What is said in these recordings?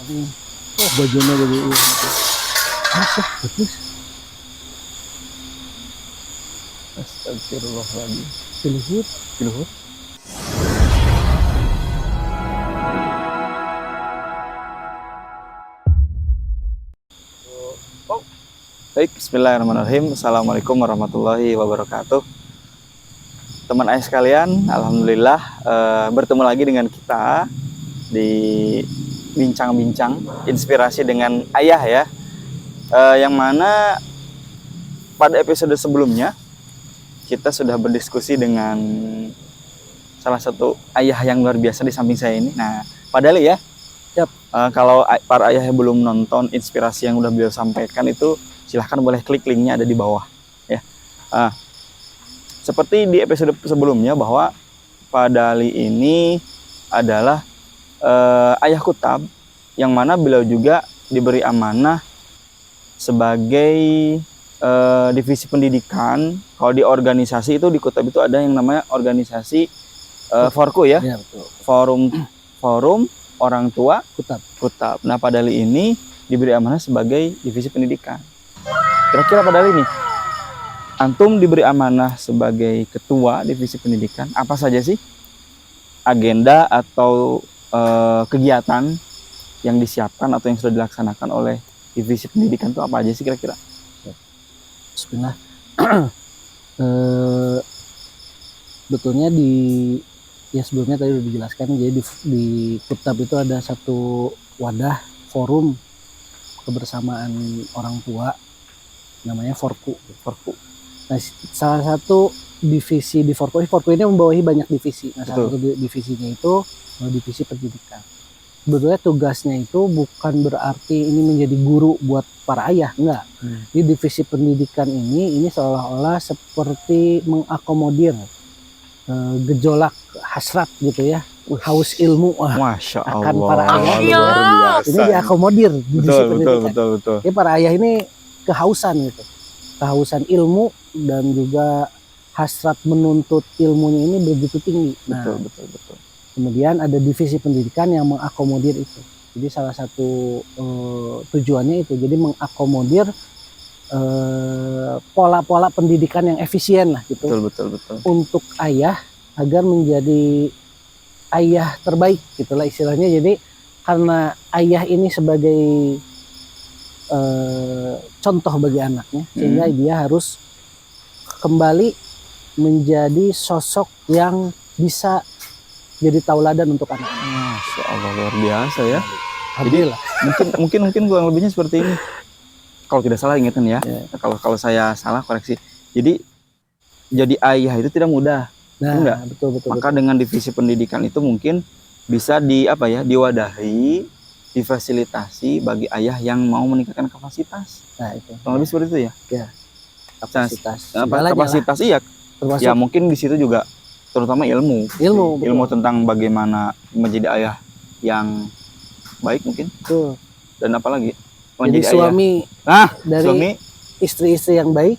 Oh, bajunya dari masuk bagus. Astagfirullahaladzim. Luhur. Luhur. Baik, bismillahirrahmanirrahim. Assalamualaikum warahmatullahi wabarakatuh. Teman ayah sekalian, alhamdulillah bertemu lagi dengan kita di bincang-bincang inspirasi dengan ayah ya. Yang mana pada episode sebelumnya kita sudah berdiskusi dengan salah satu ayah yang luar biasa di samping saya ini. Nah, Pak Dali ya. Yap. Kalau para ayah yang belum nonton inspirasi yang udah beliau sampaikan itu, silahkan boleh klik linknya ada di bawah ya. Seperti di episode sebelumnya bahwa Pak Dali ini adalah ayah kutab yang mana beliau juga diberi amanah sebagai divisi pendidikan. Kalau di organisasi itu di kutab itu ada yang namanya organisasi Forku ya, Ya, betul. forum orang tua Kutab. Nah, Pak Dali ini diberi amanah sebagai divisi pendidikan. Kira-kira Pak Dali nih, antum diberi amanah sebagai ketua divisi pendidikan, apa saja sih agenda atau kegiatan yang disiapkan atau yang sudah dilaksanakan oleh divisi pendidikan itu apa aja sih kira-kira? Bismillah. Betulnya sebelumnya tadi udah dijelaskan, jadi di Kutab itu ada satu wadah forum kebersamaan orang tua namanya Forku. Nah, salah satu divisi di Forku ini membawahi banyak divisi. Nah, salah satu divisinya itu divisi pendidikan. Sebetulnya tugasnya itu bukan berarti ini menjadi guru buat para ayah, enggak. Di divisi pendidikan ini seolah-olah seperti mengakomodir gejolak hasrat gitu ya, haus ilmu Masya akan Allah, para ayah. luar biasa. Ini diakomodir di divisi pendidikan. Betul. Jadi para ayah ini kehausan gitu, kehausan ilmu dan juga hasrat menuntut ilmunya ini begitu tinggi. Nah, Betul. kemudian ada divisi pendidikan yang mengakomodir itu. Jadi salah satu tujuannya itu, jadi mengakomodir pola-pola pendidikan yang efisien lah gitu. Betul. Untuk ayah agar menjadi ayah terbaik gitulah istilahnya. Jadi karena ayah ini sebagai contoh bagi anaknya, sehingga dia harus kembali menjadi sosok yang bisa jadi tauladan untuk anak-anak. Masya Allah, luar biasa ya. Alhamdulillah. Mungkin kurang lebihnya seperti ini. Kalau tidak salah ingetin ya. Kalau saya salah koreksi. Jadi ayah itu tidak mudah. Nah, enggak? Betul. Maka dengan divisi pendidikan itu mungkin bisa diwadahi, difasilitasi bagi ayah yang mau meningkatkan kapasitas. Nah, itu. Kurang lebih seperti itu ya. Ya. Kapasitas. Kapasitas iya. Termasuk Ya mungkin di situ juga terutama ilmu tentang bagaimana menjadi ayah yang baik mungkin. Betul. Dan apalagi Jadi menjadi suami ayah. dari Suami istri-istri yang baik.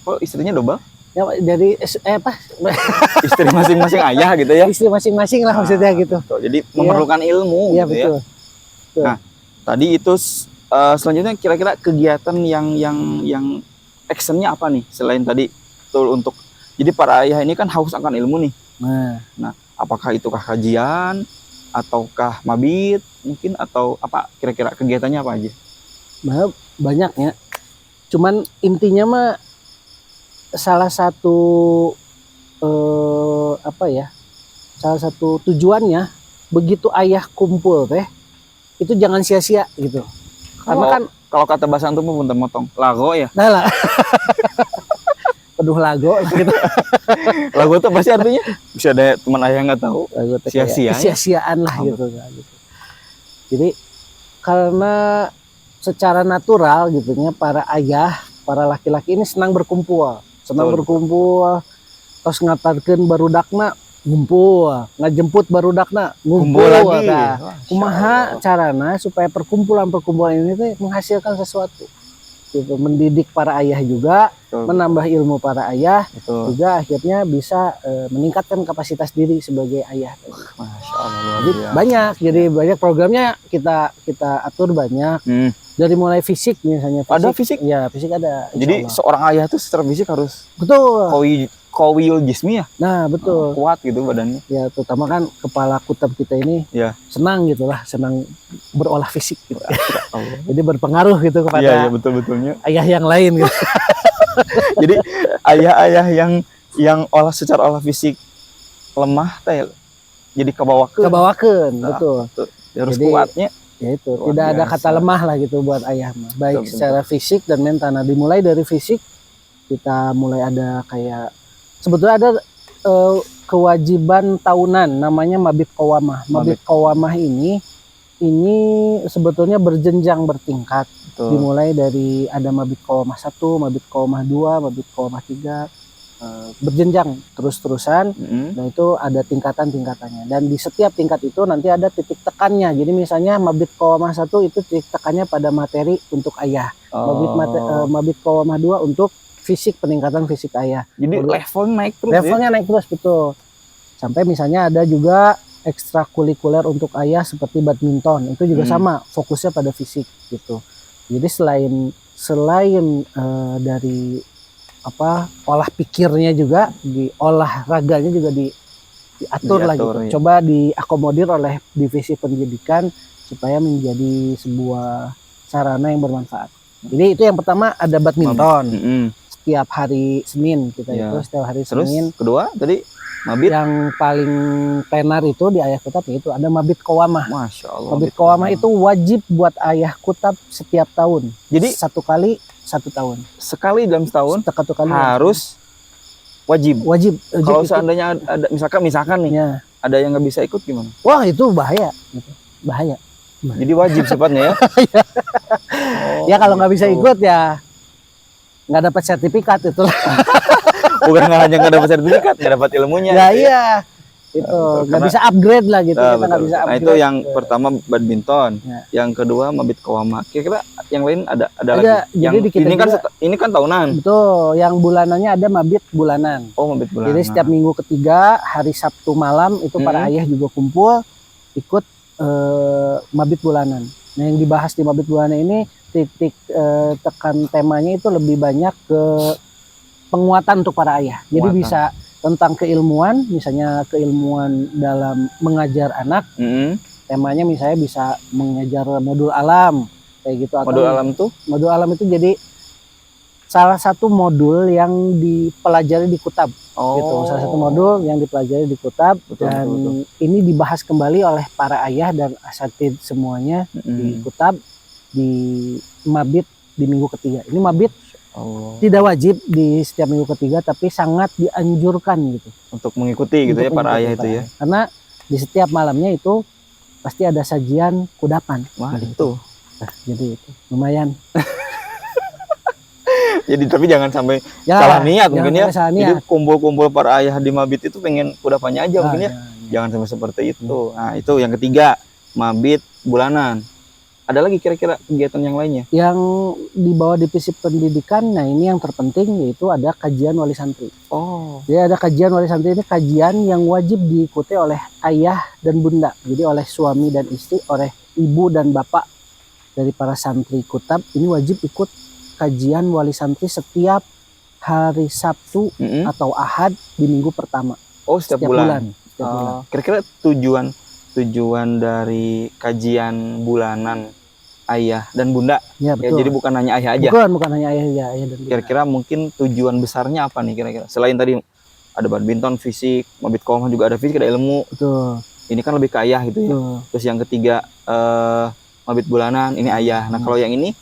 kok istrinya double? Ya, dari Istri masing-masing ayah gitu ya. istri masing-masing lah maksudnya gitu. Jadi memerlukan ilmu Iya, gitu betul. ya. Nah, tadi itu selanjutnya kira-kira kegiatan yang actionnya apa nih selain tadi untuk jadi para ayah ini kan haus akan ilmu nih. Nah, apakah itukah kajian ataukah mabit mungkin atau apa kira-kira kegiatannya apa aja? Banyaknya. Cuman intinya mah salah satu salah satu tujuannya begitu ayah kumpul itu jangan sia-sia gitu. Karena kan kalau kata bahasa antum pun motong lago ya. Nah lah. Penuh lago lah gitu. Lago itu pasti artinya bisa ada teman ayah nggak tahu. Sia-sia. Sia-siaan lah gitu. Jadi karena secara natural gitunya para ayah, para laki-laki ini senang berkumpul, terus ngatarkeun barudakna ngumpul, ngajemput barudakna ngumpul lagi. Kumaha carana supaya perkumpulan ini menghasilkan sesuatu. gitu, mendidik para ayah juga, Betul. menambah ilmu para ayah, Betul. juga akhirnya bisa meningkatkan kapasitas diri sebagai ayah. Masya Allah, luar Jadi biasa. banyak, jadi banyak programnya kita atur banyak. Dari mulai fisik misalnya. Ada fisik? Ya fisik ada. Jadi Allah. seorang ayah tuh secara fisik harus Betul. kawiyul jismi ya. Nah betul. Kuat gitu badannya. Ya terutama kan kepala kutab kita ini Ya. senang gitulah, senang berolah fisik gitu. Allah. Jadi berpengaruh gitu kepada Iya, betul-betulnya. ayah yang lain gitu. Jadi ayah-ayah yang secara olah fisik lemah teh jadi Kebawakan, betul. Harus Jadi, kuatnya. Ya itu, Luar tidak ada biasa. kata lemah lah gitu buat ayah mah. Baik Betul. secara fisik dan mental. Nah, dimulai dari fisik kita mulai ada kayak sebetulnya ada kewajiban tahunan namanya mabit qawamah. Mabit qawamah ini sebetulnya berjenjang bertingkat. Betul. Dimulai dari ada mabit qawamah 1, mabit qawamah 2, mabit qawamah 3, berjenjang terus-terusan. Nah itu ada tingkatan-tingkatannya, dan di setiap tingkat itu nanti ada titik tekannya. Jadi misalnya mabit qawamah 1 itu titik tekannya pada materi untuk ayah. Mabit qawamah 2 untuk fisik, peningkatan fisik ayah. Jadi levelnya naik terus. Levelnya naik terus, betul. Sampai misalnya ada juga ekstrakurikuler untuk ayah seperti badminton, itu juga sama, fokusnya pada fisik gitu. Jadi selain dari olah pikirnya juga, di olahraganya juga diatur lah gitu. Ya. Coba diakomodir oleh divisi pendidikan supaya menjadi sebuah sarana yang bermanfaat. Jadi itu yang pertama, ada badminton. Setiap hari Senin kita itu setiap hari Senin. Kedua tadi mabit yang paling tenar itu di ayah kutab itu ada mabit qawamah. Masya Allah. Mabit qawamah itu wajib buat ayah kutab setiap tahun. Jadi 1 kali 1 tahun. Sekali dalam setahun Satu kali harus wajib. Kalau ikut. seandainya ada misalkan nih, Ya. ada yang nggak bisa ikut gimana? Wah itu bahaya, gitu. Bahaya. Jadi wajib sifatnya ya. Ya kalau nggak bisa ikut ya nggak dapat sertifikat itu. Bukan hanya nggak dapat sertifikat, nggak dapat ilmunya. Ya gitu iya. Itu nggak bisa upgrade lah gitu. Kita nggak bisa upgrade. Nah itu yang pertama badminton, Ya. yang kedua mabit qawamah. Kira-kira yang lain ada lagi? Jadi Ini kan tahunan. Betul. Yang bulanannya ada mabit bulanan. Oh, mabit bulanan. Jadi setiap minggu ketiga hari Sabtu malam itu para ayah juga kumpul ikut mabit bulanan. Nah yang dibahas di mabit bulanan ini titik tekan temanya itu lebih banyak ke penguatan untuk para ayah. Jadi bisa tentang keilmuan, misalnya keilmuan dalam mengajar anak. Temanya misalnya bisa mengajar modul alam kayak gitu. Atau Modul alam tuh? Modul alam itu jadi salah satu modul yang dipelajari di kutab. Gitu. Salah satu modul yang dipelajari di kutab. Betul. Ini dibahas kembali oleh para ayah dan asatidz semuanya di kutab, di mabit di minggu ketiga. Ini mabit tidak wajib di setiap minggu ketiga, tapi sangat dianjurkan gitu. Untuk mengikuti gitu ya para ayah itu ya. Karena di setiap malamnya itu pasti ada sajian kudapan. Wah itu. Nah, jadi itu lumayan. Jadi tapi jangan sampai salah niat mungkin ya. Jadi kumpul-kumpul para ayah di mabit itu pengen kudapannya aja mungkin ya. Jangan sampai seperti itu. Nah itu yang ketiga, mabit bulanan. Ada lagi kira-kira kegiatan yang lainnya? Yang di bawah divisi pendidikan, nah ini yang terpenting yaitu ada kajian wali santri. Jadi ada kajian wali santri, ini kajian yang wajib diikuti oleh ayah dan bunda. Jadi oleh suami dan istri, oleh ibu dan bapak dari para santri kutab, ini wajib ikut kajian wali santri setiap hari Sabtu atau Ahad di minggu pertama. Setiap bulan. Kira-kira tujuan dari kajian bulanan ayah dan bunda ya, ya, jadi bukan hanya ayah aja. Bukan hanya ayah dan bunda. Kira-kira mungkin tujuan besarnya apa nih kira-kira? Selain tadi ada badminton, fisik, mabit qawamah juga ada fisik, ada ilmu. Betul. Ini kan lebih ke ayah gitu ya. Terus yang ketiga mabit bulanan, ini ayah. Nah kalau yang ini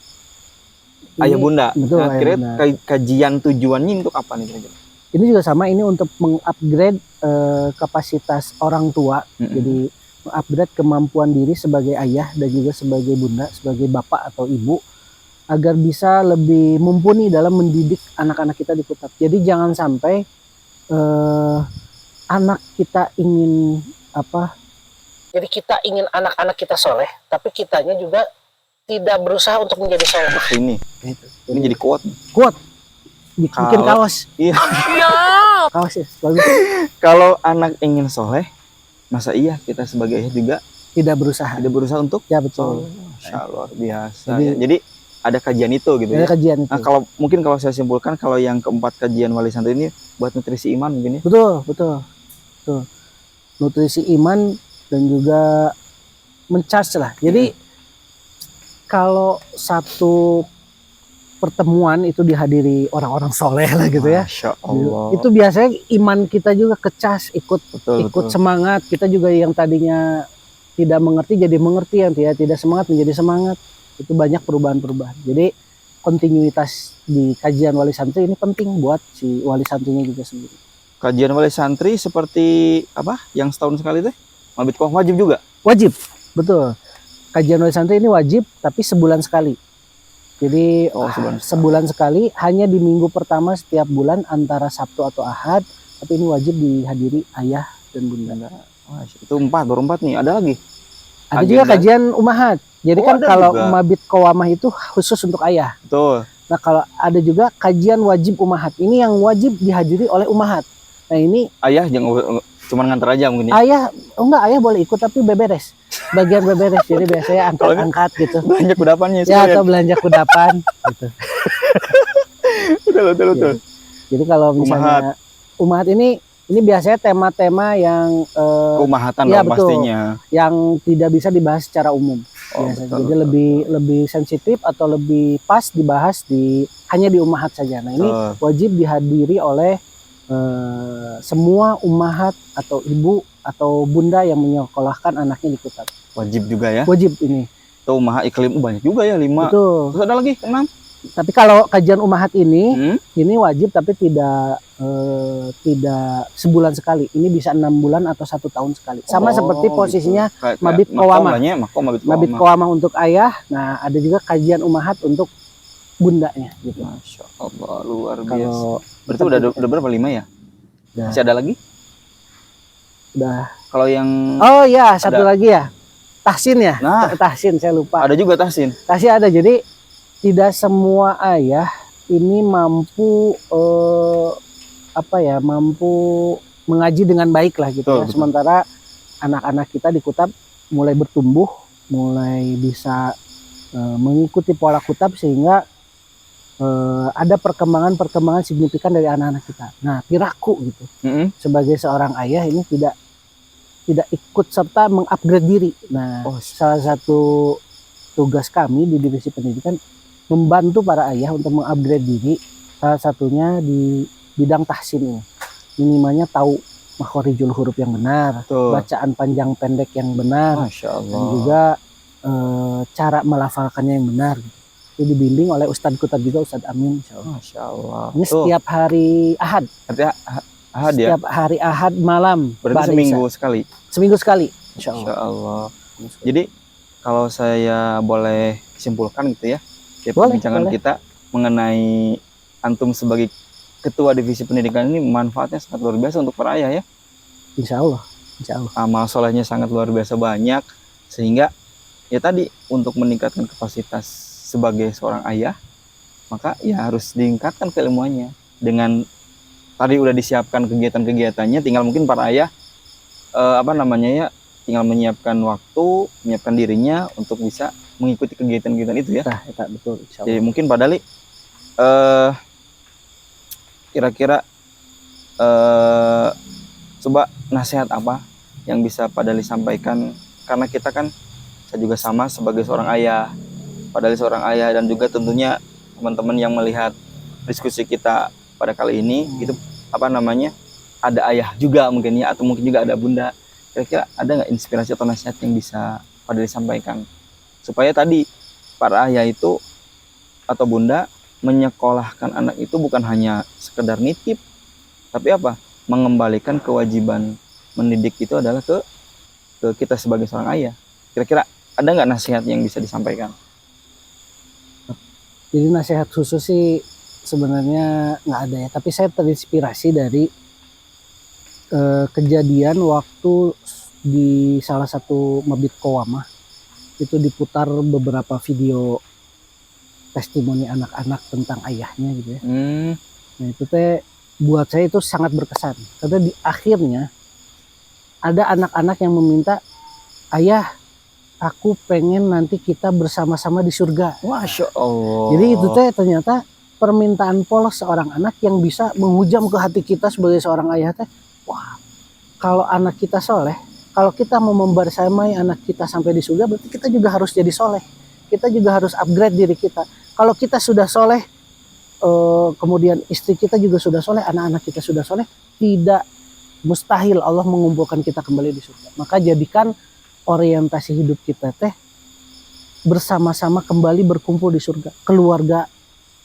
ayah bunda. Betul, nah kira-kira kajian tujuannya untuk apa nih kira-kira? Ini juga sama, ini untuk mengupgrade kapasitas orang tua. Jadi mengupgrade kemampuan diri sebagai ayah dan juga sebagai bunda, sebagai bapak atau ibu, agar bisa lebih mumpuni dalam mendidik anak-anak kita di kutab. Jadi jangan sampai anak kita ingin jadi kita ingin anak-anak kita soleh, tapi kitanya juga tidak berusaha untuk menjadi soleh. Ini jadi kuat. Bikin kaos. Iya. Kaos ya, bagus. Kalau anak ingin soleh, masa iya kita sebagai ayah juga Tidak berusaha untuk ya, betul. Masya Allah, luar biasa. Jadi ada kajian itu gitu ada ya. kajian itu. Nah, kalau saya simpulkan, kalau yang keempat kajian wali santri ini buat nutrisi iman mungkin ya. Betul. Nutrisi iman dan juga mencharge lah. Jadi kalau satu pertemuan itu dihadiri orang-orang soleh lah gitu ya. Masya Allah. Itu biasanya iman kita juga kecas, ikut Betul. semangat. Kita juga yang tadinya tidak mengerti jadi mengerti, yang tidak semangat menjadi semangat. Itu banyak perubahan-perubahan. Jadi kontinuitas di kajian wali santri ini penting buat si wali santrinya juga sendiri. Kajian wali santri seperti apa? Yang setahun sekali teh? Mabit Qawam wajib juga? Wajib, betul. Kajian wali santri ini wajib, tapi sebulan sekali. Jadi sebulan sekali, hanya di minggu pertama setiap bulan antara Sabtu atau Ahad. Tapi ini wajib dihadiri ayah dan bunda. Itu baru 4 nih. Ada lagi? Ada juga kajian umahat. Jadi kan kalau juga mabit qawamah itu khusus untuk ayah. Betul. Nah kalau ada juga kajian wajib umahat. Ini yang wajib dihadiri oleh umahat. Nah ini ayah jangan cuma ngantar aja mungkin ya. Ayah boleh ikut tapi beberes. Bagian beberes. Jadi biasanya angkat-angkat gitu. Belanja kudapannya ya, atau belanja kudapan gitu. Betul. Jadi kalau misalnya umahat ini biasanya tema-tema yang keumahatan ya, pastinya yang tidak bisa dibahas secara umum. Jadi lebih sensitif atau lebih pas dibahas hanya di umahat saja. Nah ini wajib dihadiri oleh semua umahat atau ibu atau bunda yang menyekolahkan anaknya di Kutab. Wajib juga ya? Wajib ini. Tuh umahat iklim banyak juga ya, 5. Betul. Terus ada lagi 6. Tapi kalau kajian umahat ini wajib tapi tidak sebulan sekali. Ini bisa 6 bulan atau 1 tahun sekali. Sama seperti posisinya gitu. Mabit qawamah. Mabit qawamah untuk ayah. Nah ada juga kajian umahat untuk bundanya. Gitu. Masya Allah, luar biasa. Berarti udah berapa, 5 ya? Udah. Masih ada lagi? Udah. Kalau yang satu lagi ya. Tahsin ya. Nah, tahsin saya lupa. Ada juga tahsin. Tahsin ada. Jadi tidak semua ayah ini mampu mampu mengaji dengan baik lah gitu. Betul. Sementara anak-anak kita di Kutab mulai bertumbuh, mulai bisa mengikuti pola Kutab sehingga ada perkembangan signifikan dari anak-anak kita. Nah, piraku gitu. Sebagai seorang ayah ini tidak ikut serta mengupgrade diri. Nah, salah satu tugas kami di divisi pendidikan membantu para ayah untuk mengupgrade diri, salah satunya di bidang tahsin ini. Minimalnya tahu makhorijul huruf yang benar, bacaan panjang pendek yang benar, Masya Allah. dan juga cara melafalkannya yang benar. Itu dibimbing oleh Ustadz Kutab juga, Ustadz Amin. Masya Allah. Ini setiap hari Ahad. Setiap hari Ahad malam. Berarti seminggu sekali. Masya Allah. Jadi kalau saya boleh simpulkan gitu ya, perbincangan kita mengenai antum sebagai ketua divisi pendidikan ini manfaatnya sangat luar biasa untuk para ayah ya. Insya Allah. Amal solehnya sangat luar biasa banyak, sehingga ya tadi untuk meningkatkan kapasitas sebagai seorang ayah, maka ya harus ditingkatkan keilmuannya. Dengan tadi udah disiapkan kegiatan-kegiatannya, tinggal mungkin para ayah tinggal menyiapkan waktu, menyiapkan dirinya untuk bisa mengikuti kegiatan-kegiatan itu ya. Betul. Jadi mungkin Pak Dali kira-kira coba nasihat apa yang bisa Pak Dali sampaikan, karena kita kan, saya juga sama sebagai seorang ayah, Pak Dali seorang ayah, dan juga tentunya teman-teman yang melihat diskusi kita pada kali ini itu ada ayah juga mungkin ya, atau mungkin juga ada bunda. Kira-kira ada nggak inspirasi atau nasihat yang bisa Pak Dali sampaikan supaya tadi para ayah itu atau bunda menyekolahkan anak itu bukan hanya sekedar nitip, tapi mengembalikan kewajiban mendidik itu adalah ke kita sebagai seorang ayah. Kira-kira ada nggak nasihat yang bisa disampaikan? Jadi nasihat khusus sih sebenarnya nggak ada ya, tapi saya terinspirasi dari kejadian waktu di salah satu mabit qawamah. itu diputar beberapa video testimoni anak-anak tentang ayahnya gitu ya. Nah itu teh buat saya itu sangat berkesan karena di akhirnya ada anak-anak yang meminta, ayah aku pengen nanti kita bersama-sama di surga. Masya Allah. Jadi itu teh ternyata permintaan polos seorang anak yang bisa menghujam ke hati kita sebagai seorang ayah teh. Wah, kalau anak kita soleh, kalau kita mau membersamai anak kita sampai di surga, berarti kita juga harus jadi soleh. Kita juga harus upgrade diri kita. Kalau kita sudah soleh, kemudian istri kita juga sudah soleh, anak-anak kita sudah soleh, tidak mustahil Allah mengumpulkan kita kembali di surga. Maka jadikan orientasi hidup kita teh bersama-sama kembali berkumpul di surga. Keluarga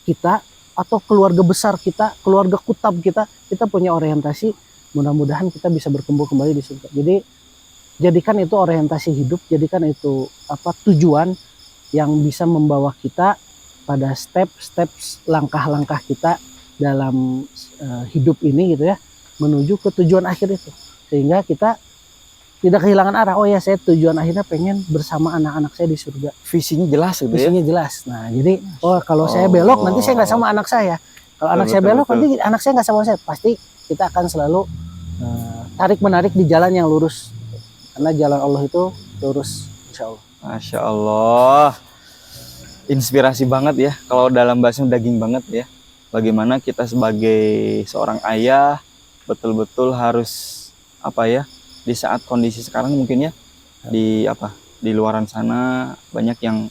kita atau keluarga besar kita, keluarga kutab kita punya orientasi, mudah-mudahan kita bisa berkumpul kembali di surga. Jadi jadikan itu orientasi hidup, jadikan itu tujuan yang bisa membawa kita pada step-step langkah-langkah kita dalam hidup ini gitu ya, menuju ke tujuan akhir itu, sehingga kita tidak kehilangan arah. Oh ya, saya tujuan akhirnya pengen bersama anak-anak saya di surga. Visinya jelas gitu ya. Visinya jelas. Nah jadi kalau saya belok nanti saya nggak sama anak saya. Kalau anak saya belok nanti anak saya nggak sama saya. Pasti kita akan selalu tarik menarik di jalan yang lurus, karena jalan Allah itu lurus, insya Allah. Masya Allah, inspirasi banget ya. Kalau dalam bahasa daging banget ya. Bagaimana kita sebagai seorang ayah betul-betul harus di saat kondisi sekarang mungkin ya, di luaran sana banyak yang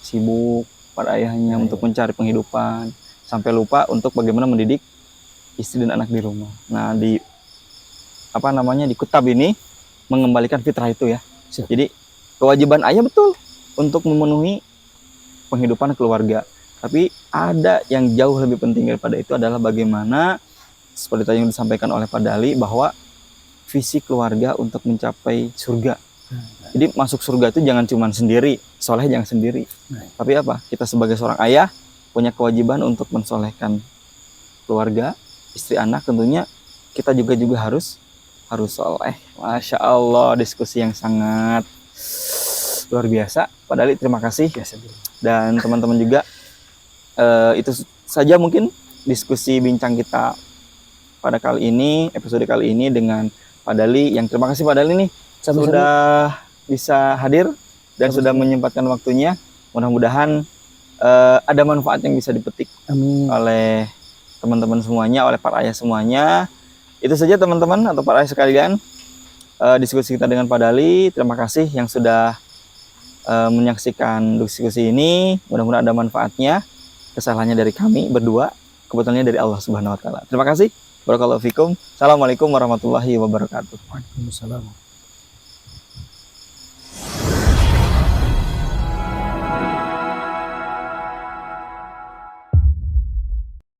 sibuk pada ayahnya untuk mencari penghidupan, sampai lupa untuk bagaimana mendidik istri dan anak di rumah. Nah di di Kutab ini mengembalikan fitrah itu ya. Jadi kewajiban ayah betul untuk memenuhi penghidupan keluarga, tapi ada yang jauh lebih penting daripada itu adalah bagaimana seperti tadi yang disampaikan oleh Pak Dali, bahwa visi keluarga untuk mencapai surga. Jadi masuk surga itu jangan cuma sendiri, soleh jangan sendiri. Tapi kita sebagai seorang ayah punya kewajiban untuk mensolehkan keluarga, istri, anak. Tentunya kita juga harus soleh. Masya Allah, diskusi yang sangat luar biasa. Pak Dali, terima kasih. Dan teman-teman juga, itu saja mungkin diskusi bincang kita pada kali ini, episode kali ini dengan Pak Dali. Yang terima kasih Pak Dali nih sudah bisa hadir dan sudah menyempatkan waktunya. Mudah-mudahan ada manfaat yang bisa dipetik oleh teman-teman semuanya, oleh para ayah semuanya. Itu saja teman-teman atau para ayah sekalian, diskusi kita dengan Pak Dali. Terima kasih yang sudah menyaksikan diskusi ini. Mudah-mudahan ada manfaatnya. Kesalahannya dari kami berdua, kebetulannya dari Allah Subhanahu wa taala. Terima kasih. Barakallahu fikum. Assalamualaikum warahmatullahi wabarakatuh. Waalaikumsalam.